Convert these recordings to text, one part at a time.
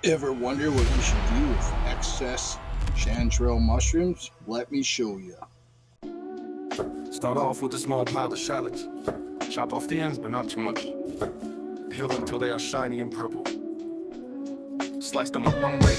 Ever wonder what you should do with excess chanterelle mushrooms? Let me show you. Start off with a small pile of shallots. Chop off the ends, but not too much. Peel them until they are shiny and purple. Slice them up one way,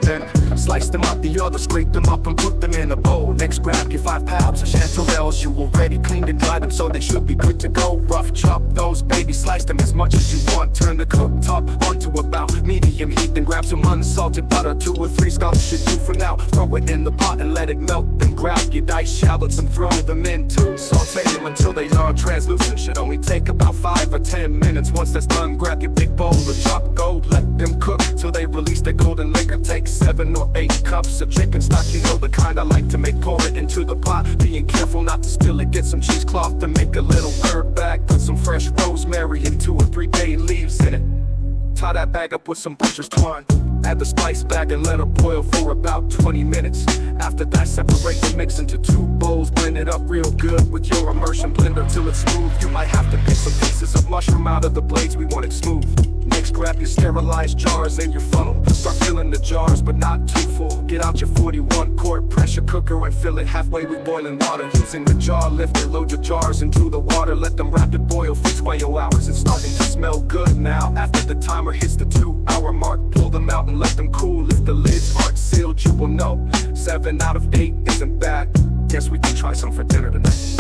then slice them up the other, scrape them up and put them in a bowl. Next grab your 5 pounds of chanterelles. You already cleaned and dried them, so they should be good to go. Rough chop those, baby, slice them as much as you want. Turn the cooktop onto about medium heat, then grab some unsalted butter. 2 or 3 scallops should do for now. Throw it in the pot and let it melt. Then grab your diced shallots and throw them in too. Saute them until they are translucent. Should only take about 5 or 10 minutes. Once that's done, grab your big bowl of chopped gold. Let them cook till they release their golden liquor. Take 7 or 8 cups of chicken stock. You know the kind I like to make. Pour it into the pot, being careful not to spill it. Get some cheesecloth to make a little herb bag. Put some fresh rosemary and 2 or 3 bay leaves in it. Tie that bag up with some butcher's twine. Add the spice bag and let it boil for about 20 minutes. After that, separate the mix into 2 bowls. Blend it up real good with your immersion blender till it's smooth. You might have to pick some pieces of mushroom out of the blades, we want it smooth. Next, grab your sterilized jars and your funnel. Start filling the jars, but not too full. Get out your 41-quart pressure cooker and fill it halfway with boiling water. Using the jar lifter, load your jars into the water. Let them rapid boil for 12 hours. It's starting to smell good now. After the timer hits the 2-hour mark, pull them out and let them cool. If the lids aren't sealed, you will know 7 out of 8 isn't bad. Guess we can try some for dinner tonight.